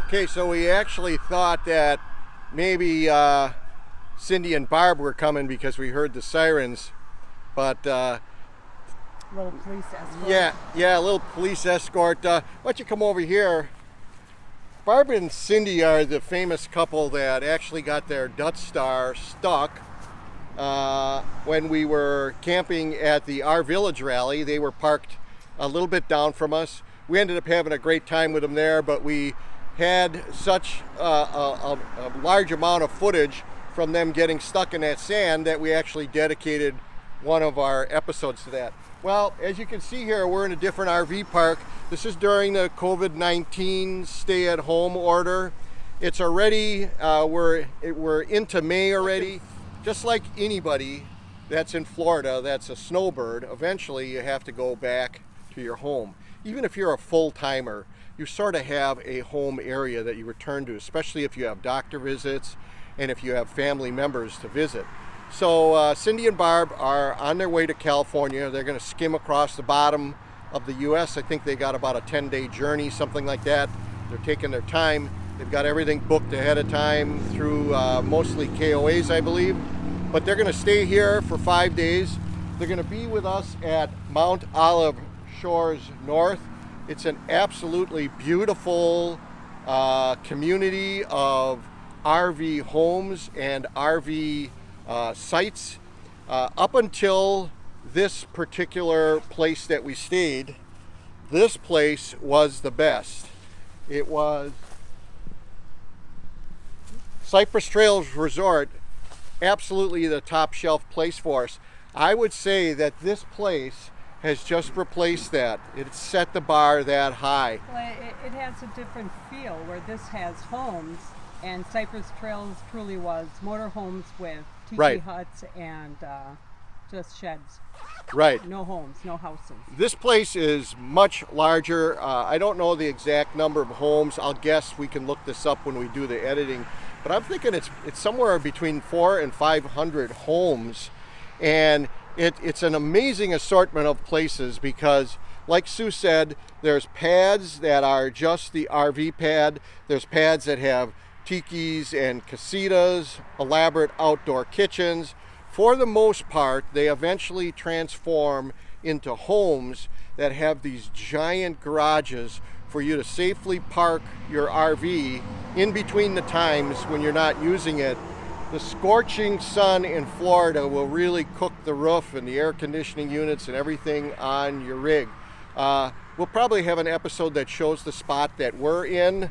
Okay, so we actually thought that maybe Cindy and Barb were coming because we heard the sirens, but Little police escort. yeah, a little police escort. Why don't you come over here? Barb and Cindy are the famous couple that actually got their Dutch Star stuck when we were camping at the Our Village rally. They were parked a little bit down from us. We ended up having a great time with them there, but we had such a large amount of footage from them getting stuck in that sand that we actually dedicated one of our episodes to that. Well, as you can see here, we're in a different RV park. This is during the COVID-19 stay-at-home order. It's already, we're into May already. Just like anybody that's in Florida that's a snowbird, eventually you have to go back to your home. Even if you're a full-timer, you sort of have a home area that you return to, especially if you have doctor visits and if you have family members to visit. So Cindy and Barb are on their way to California. They're going to skim across the bottom of the U.S. I think they got about a 10-day journey, something like that. They're taking their time. They've got everything booked ahead of time through mostly KOAs, I believe. But they're going to stay here for 5 days. They're going to be with us at Mount Olive Shores North. It's an absolutely beautiful community of RV homes and RV sites. Up until this particular place that we stayed, this place was the best. It was Cypress Trails Resort, absolutely the top shelf place for us. I would say that this place has just replaced that. It set the bar that high. Well, it has a different feel where this has homes, and Cypress Trails truly was motorhomes with tiki huts and just sheds. Right. No homes, no houses. This place is much larger. I don't know the exact number of homes. I'll guess we can look this up when we do the editing. But I'm thinking it's somewhere between 400 and 500 homes. And it's an amazing assortment of places because, like Sue said, there's pads that are just the RV pad. There's pads that have tikis and casitas, elaborate outdoor kitchens. For the most part, they eventually transform into homes that have these giant garages for you to safely park your RV in between the times when you're not using it. The scorching sun in Florida will really cook the roof and the air conditioning units and everything on your rig. We'll probably have an episode that shows the spot that we're in.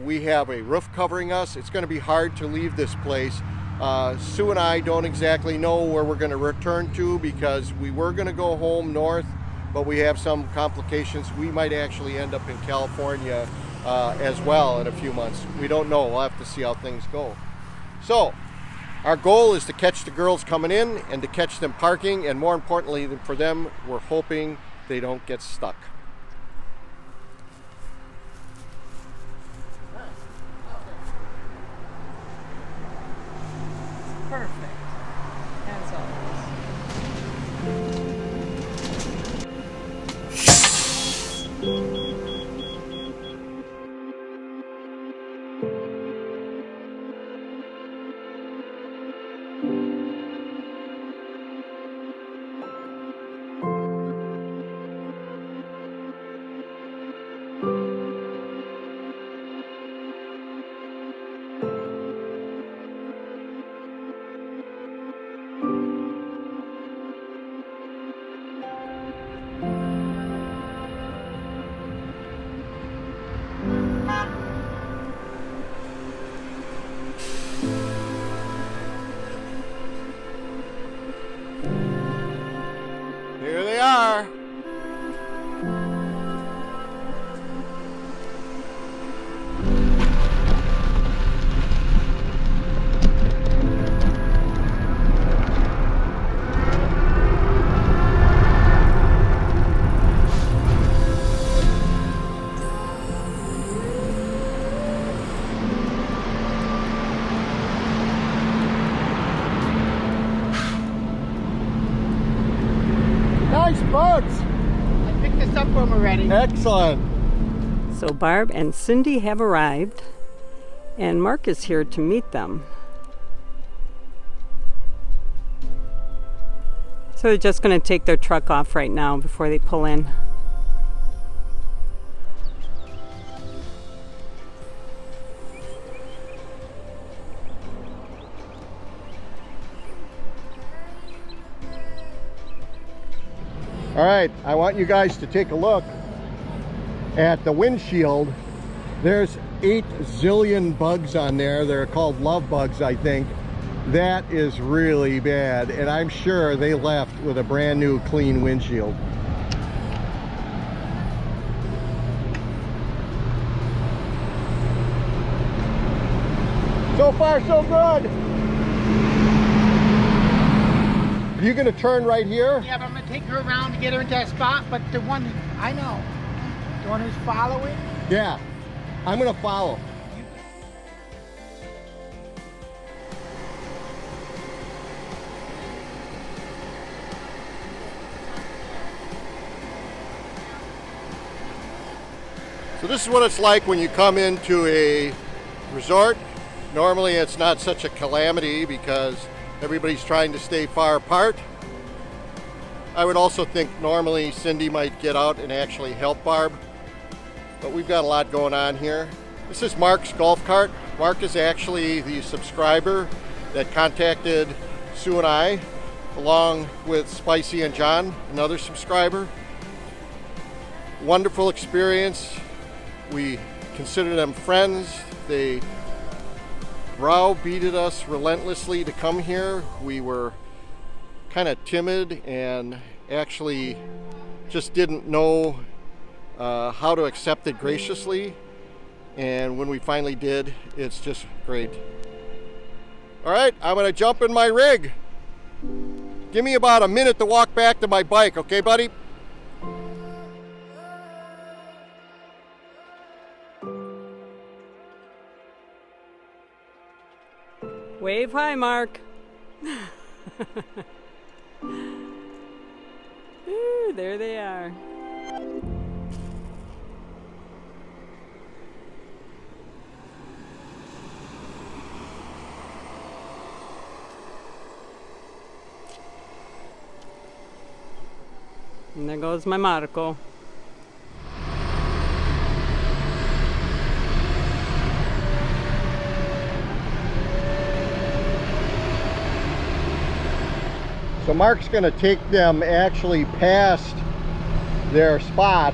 We have a roof covering us. It's going to be hard to leave this place. Sue and I don't exactly know where we're going to return to because we were going to go home north, but we have some complications. We might actually end up in California as well in a few months. We don't know. We'll have to see how things go. So our goal is to catch the girls coming in and to catch them parking, and more importantly for them, we're hoping they don't get stuck. Perfect, as always. Here they are. Nice bugs. I picked this up when we're ready. Excellent. So Barb and Cindy have arrived, and Mark is here to meet them. So they're just going to take their truck off right now before they pull in. All right, I want you guys to take a look at the windshield. There's 8 zillion bugs on there. They're called love bugs, I think. That is really bad, and I'm sure they left with a brand new clean windshield. So far, so good. You gonna turn right here? Yeah, but I'm gonna take her around to get her into that spot, but the one, I know, the one who's following? Yeah, I'm gonna follow. So this is what it's like when you come into a resort. Normally it's not such a calamity because everybody's trying to stay far apart. I would also think normally Cindy might get out and actually help Barb, but we've got a lot going on here. This is Mark's golf cart. Mark is actually the subscriber that contacted Sue and I, along with Spicy and John, another subscriber. Wonderful experience. We consider them friends. They browbeated us relentlessly to come here. We were kind of timid and actually just didn't know how to accept it graciously. And when we finally did, it's just great. All right, I'm gonna jump in my rig. Give me about a minute to walk back to my bike, okay, buddy? Wave hi, Mark. Ooh, there they are. And there goes my motorcycle. So Mark's gonna take them actually past their spot.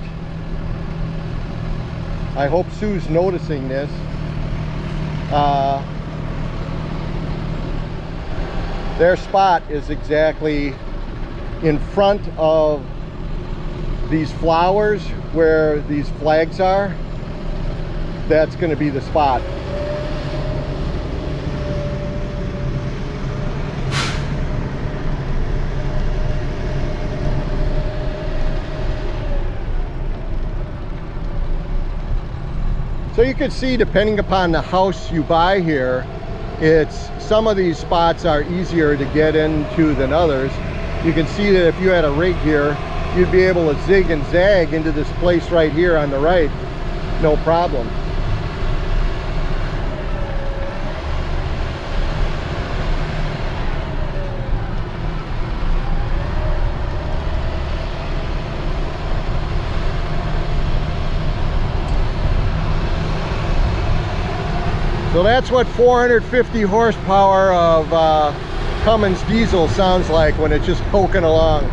I hope Sue's noticing this. Their spot is exactly in front of these flowers where these flags are. That's gonna be the spot. So you can see, depending upon the house you buy here, some of these spots are easier to get into than others. You can see that if you had a rig here, you'd be able to zig and zag into this place right here on the right, no problem. So that's what 450 horsepower of Cummins diesel sounds like when it's just poking along.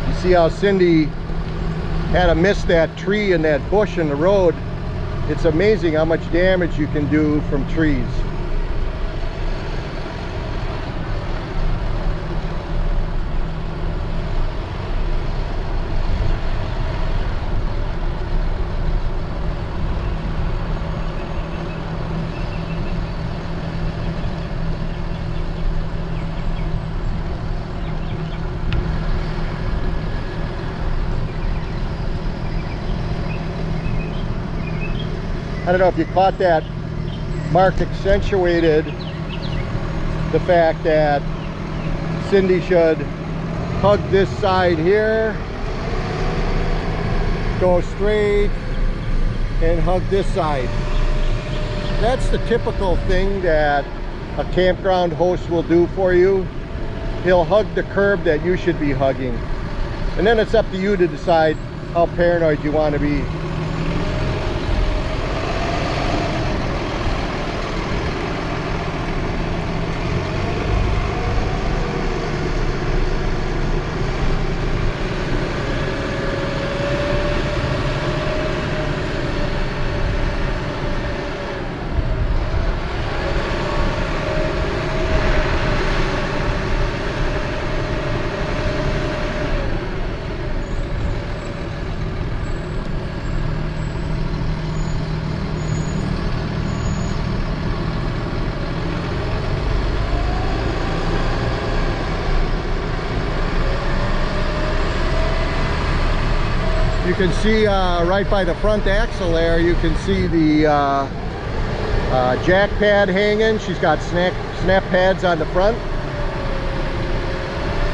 You see how Cindy had to miss that tree and that bush in the road. It's amazing how much damage you can do from trees. I don't know if you caught that. Mark accentuated the fact that Cindy should hug this side here, go straight, and hug this side. That's the typical thing that a campground host will do for you. He'll hug the curb that you should be hugging. And then it's up to you to decide how paranoid you want to be. You can see right by the front axle there, you can see the jack pad hanging. She's got snap pads on the front.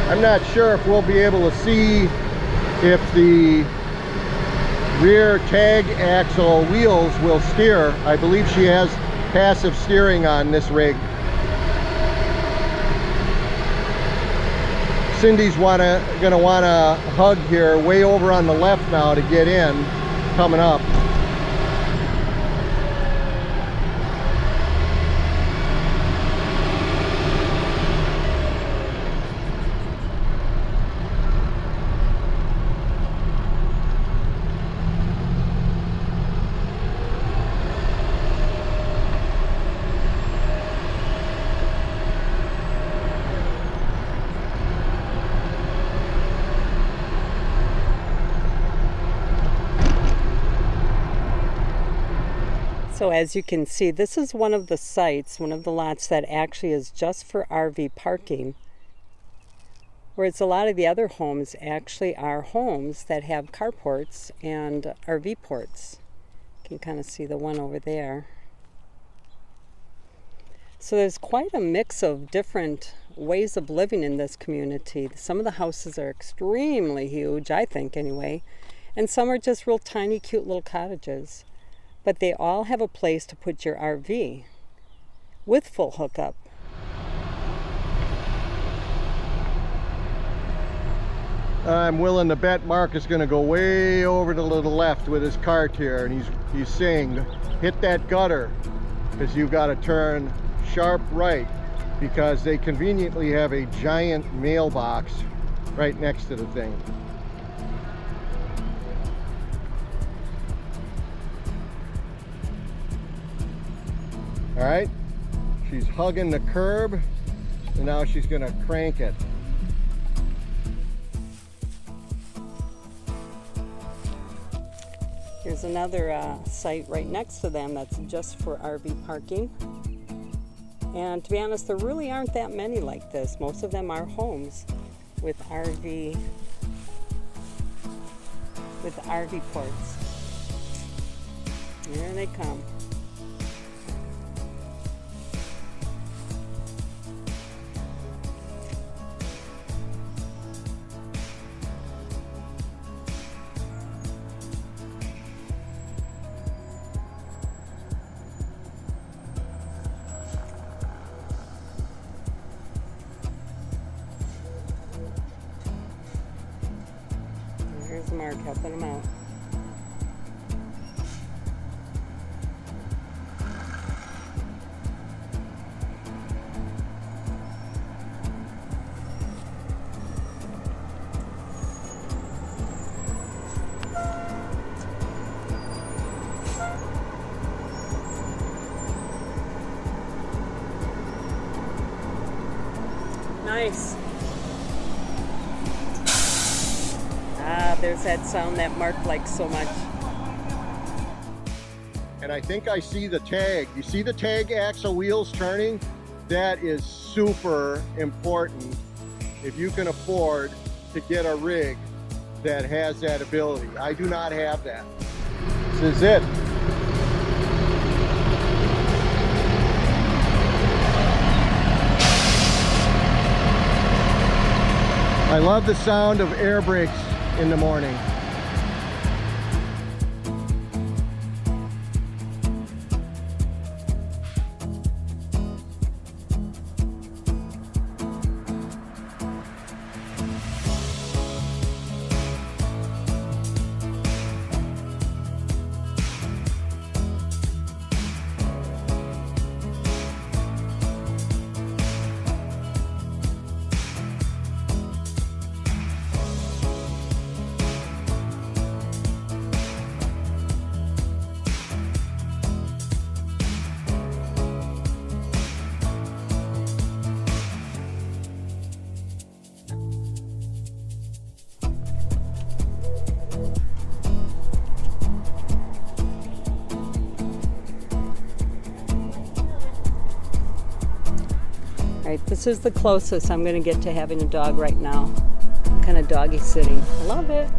I'm not sure if we'll be able to see if the rear tag axle wheels will steer. I believe she has passive steering on this rig. Cindy's gonna wanna hug here way over on the left now to get in, coming up. So as you can see, this is one of the sites, one of the lots that actually is just for RV parking, whereas a lot of the other homes actually are homes that have carports and RV ports. You can kind of see the one over there. So there's quite a mix of different ways of living in this community. Some of the houses are extremely huge, I think anyway, and some are just real tiny, cute little cottages. But they all have a place to put your RV with full hookup. I'm willing to bet Mark is going to go way over to the left with his cart here, and he's saying, hit that gutter, because you've got to turn sharp right, because they conveniently have a giant mailbox right next to the thing. All right, she's hugging the curb, and now she's gonna crank it. Here's another site right next to them that's just for RV parking. And to be honest, there really aren't that many like this. Most of them are homes with RV ports. Here they come. Here's Mark helping him out. Nice. There's that sound that Mark likes so much. And I think I see the tag. You see the tag axle wheels turning? That is super important if you can afford to get a rig that has that ability. I do not have that. This is it. I love the sound of air brakes in the morning. Right, this is the closest I'm going to get to having a dog right now. I'm kind of doggy sitting. I love it.